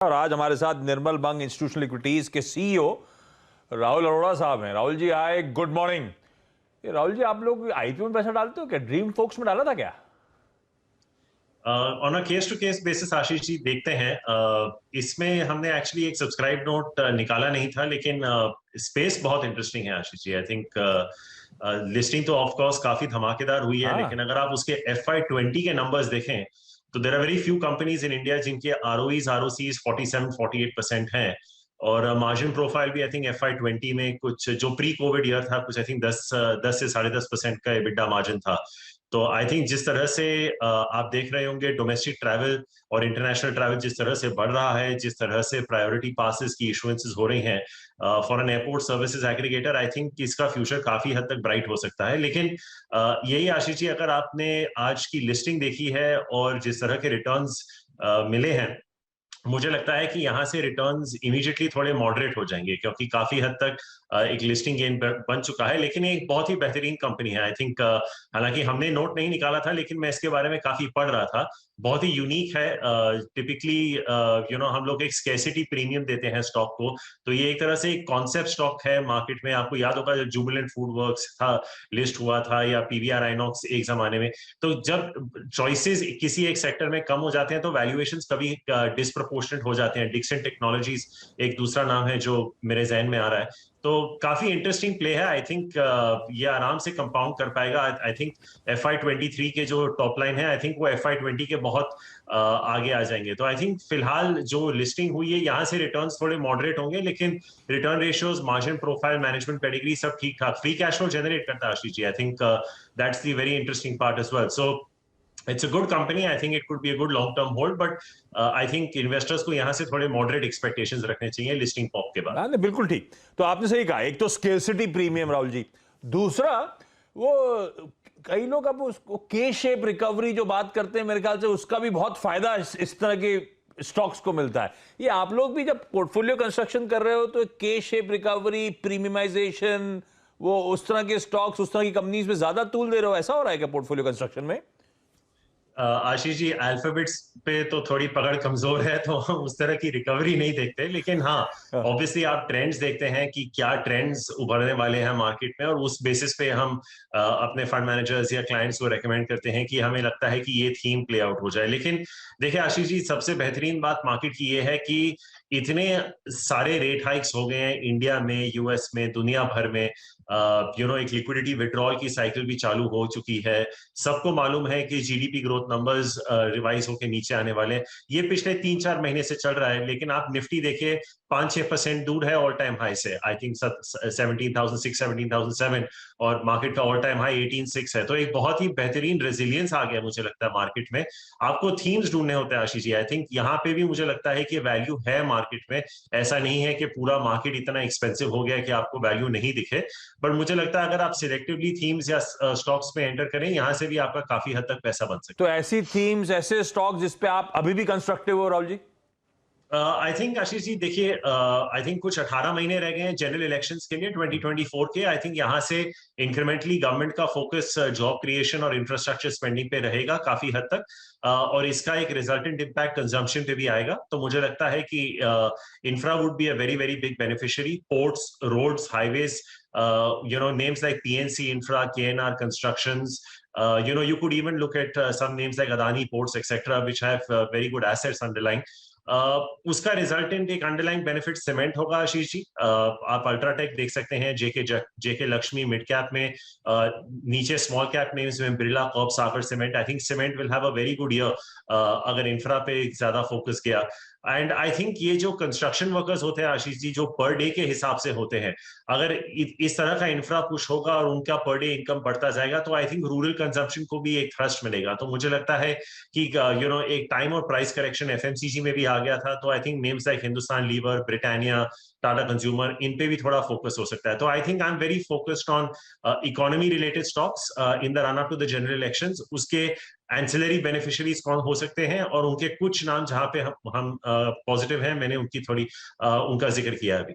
और आज हमारे साथ निर्मल बंग इंस्टीट्यूशनल इक्विटीज के सीईओ राहुल अरोड़ा साहब हैं। राहुल जी हाय, गुड मॉर्निंग। राहुल जी, आप लोग आईपीओ में पैसा डालते हो क्या? ड्रीम फोक्स में डाला था क्या? On a case to case basis Ashish ji देखते हैं। इसमें हमने एक्चुअली एक सब्सक्राइब नोट निकाला नहीं था, लेकिन स्पेस बहुत इंटरेस्टिंग है Ashish ji. I think listing तो ऑफ कोर्स काफी धमाकेदार हुई है, लेकिन हाँ। अगर आप उसके FY20 के नंबर्स देखें तो there are very few companies in India जिनके ROEs ROCs 47-48% हैं। और मार्जिन प्रोफाइल भी आई थिंक FY20 में कुछ जो प्री कोविड ईयर था, कुछ आई थिंक 10 से 10.5% का EBITDA मार्जिन था। तो आई थिंक जिस तरह से आप देख रहे होंगे डोमेस्टिक ट्रैवल और इंटरनेशनल ट्रैवल जिस तरह से बढ़ रहा है, जिस तरह से प्रायोरिटी पासेस की इशुएंसेस हो रही हैं for an airport services aggregator, I think इसका फ्यूचर काफी हद तक ब्राइट हो सकता है। लेकिन यही आशीष जी, अगर आपने आज की लिस्टिंग देखी है और जिस तरह के रिटर्न्स मिले हैं, मुझे लगता है कि यहाँ से रिटर्न्स इमीडिएटली थोड़े मॉडरेट हो जाएंगे, क्योंकि काफी हद तक एक लिस्टिंग गेन बन चुका है। लेकिन ये एक बहुत ही बेहतरीन कंपनी है। आई थिंक हालांकि हमने नोट नहीं निकाला था, लेकिन मैं इसके बारे में काफी पढ़ रहा था। बहुत ही यूनिक है। टिपिकली हम लोग एक स्कैर्सिटी प्रीमियम देते हैं स्टॉक को, तो ये एक तरह से एक कॉन्सेप्ट स्टॉक है मार्केट में। आपको याद होगा जब जुबिलेंट फूड वर्क्स था लिस्ट हुआ था, या PVR आइनॉक्स एक जमाने में, तो जब चॉइसेस किसी एक सेक्टर में कम हो जाते हैं तो वैल्यूएशंस कभी डिस्प्रोपोर्शनेट हो जाते हैं। डिक्सन टेक्नोलॉजीज एक दूसरा नाम है जो मेरे जहन में आ रहा है। तो काफी इंटरेस्टिंग प्ले है। आई थिंक ये आराम से कंपाउंड कर पाएगा। आई थिंक FY23 के जो टॉप लाइन है, आई थिंक वो FY20 के बहुत आगे आ जाएंगे। तो आई थिंक फिलहाल जो लिस्टिंग हुई है, यहाँ से रिटर्न्स थोड़े मॉडरेट होंगे, लेकिन return ratios, margin profile, management pedigree सब ठीक ठाक, फ्री कैश फ्लो जनरेट करता है Ashish ji. I think that's the very interesting part as well. So it's a good company. I think it could be a good long term hold, but I think investors को यहाँ से थोड़े moderate expectations रखने चाहिए listing pop के बाद। नहीं, बिल्कुल ठीक। तो आपने सही कहा, एक तो स्केर्सिटी प्रीमियम राहुल जी, दूसरा वो कई लोग अब उसको के शेप रिकवरी जो बात करते हैं, मेरे ख्याल से उसका भी बहुत फायदा इस तरह के स्टॉक्स को मिलता है। ये आप लोग भी जब पोर्टफोलियो कंस्ट्रक्शन कर रहे हो तो के शेप रिकवरी, प्रीमियमाइजेशन, वो उस तरह के स्टॉक्स, उस तरह की कंपनीज में ज्यादा तूल दे रहे हो, ऐसा हो रहा है क्या पोर्टफोलियो कंस्ट्रक्शन में? आशीष जी, अल्फाबेट्स पे तो थोड़ी पकड़ कमजोर है, तो हम उस तरह की रिकवरी नहीं देखते। लेकिन हाँ, हाँ। ऑब्वियसली आप ट्रेंड्स देखते हैं कि क्या ट्रेंड्स उभरने वाले हैं मार्केट में, और उस बेसिस पे हम अपने फंड मैनेजर्स या क्लाइंट्स को रेकमेंड करते हैं कि हमें लगता है कि ये थीम प्ले आउट हो जाए। लेकिन देखिए आशीष जी, सबसे बेहतरीन बात मार्केट की ये है कि इतने सारे रेट हाइक्स हो गए हैं इंडिया में, US में, दुनिया भर में। एक लिक्विडिटी विड्रॉल की साइकिल भी चालू हो चुकी है। सबको मालूम है कि GDP ग्रोथ नंबर्स रिवाइज होकर नीचे आने वाले हैं। ये पिछले 3-4 महीने से चल रहा है, लेकिन आप निफ्टी देखिए 5-6% दूर है ऑल टाइम हाई से। आई थिंक 17,600 17,007, और मार्केट का ऑल टाइम हाई 18,600 है। तो एक बहुत ही बेहतरीन रेजिलियंस आ गया मुझे लगता है मार्केट में। आपको थीम्स ढूंढने होते हैं आशीष जी। आई थिंक यहाँ पे भी मुझे लगता है कि वैल्यू है मार्केट में। ऐसा नहीं है कि पूरा मार्केट इतना एक्सपेंसिव हो गया कि आपको वैल्यू नहीं दिखे, बट मुझे लगता है अगर आप सिलेक्टिवली थीम्स या स्टॉक्स में एंटर करें, यहां से भी आपका काफी हद तक पैसा बन सकता तो है। ऐसी थीम्स, ऐसे स्टॉक जिस पे आप अभी भी कंस्ट्रक्टिव हो राहुल जी? आई थिंक आशीष जी देखिए, आई थिंक कुछ 18 महीने रह गए हैं जनरल इलेक्शंस के लिए 2024 के। आई थिंक यहाँ से इंक्रीमेंटली गवर्नमेंट का फोकस जॉब क्रिएशन और इंफ्रास्ट्रक्चर स्पेंडिंग पे रहेगा काफी हद तक, और इसका एक रिजल्टेंट इम्पैक्ट कंजम्पशन पे भी आएगा। तो मुझे लगता है कि infra would be a very very big beneficiary. Ports, roads, highways, names like PNC Infra, KNR Constructions. You could even look at some names like Adani Ports, etc., which have very good assets underlying. उसका resultant एक underlying benefit cement होगा आशीष जी। आप UltraTech देख सकते हैं, जेके Lakshmi mid cap में, नीचे small cap names में Birla Corp, Sagar cement. I think cement will have a very good year अगर इंफ्रा पे ज्यादा फोकस किया। एंड आई थिंक ये जो कंस्ट्रक्शन वर्कर्स होते हैं आशीष जी, जो पर डे के हिसाब से होते हैं, अगर इस तरह का इंफ्रा पुश होगा और उनका पर डे इनकम बढ़ता जाएगा, तो आई थिंक रूरल कंजम्पशन को भी एक थ्रस्ट मिलेगा। तो मुझे लगता है कि एक टाइम और प्राइस करेक्शन FMCG में भी आ गया था, तो I think names like Hindustan Lever, Britannia, Tata Consumer, इन पे भी थोड़ा फोकस हो सकता है। तो I think I am very focused on economy related stocks in the run up to the general elections. उसके एंसिलरी बेनिफिशियरीज कौन हो सकते हैं, और उनके कुछ नाम जहां पे हम पॉजिटिव हैं, मैंने उनकी थोड़ी उनका जिक्र किया अभी।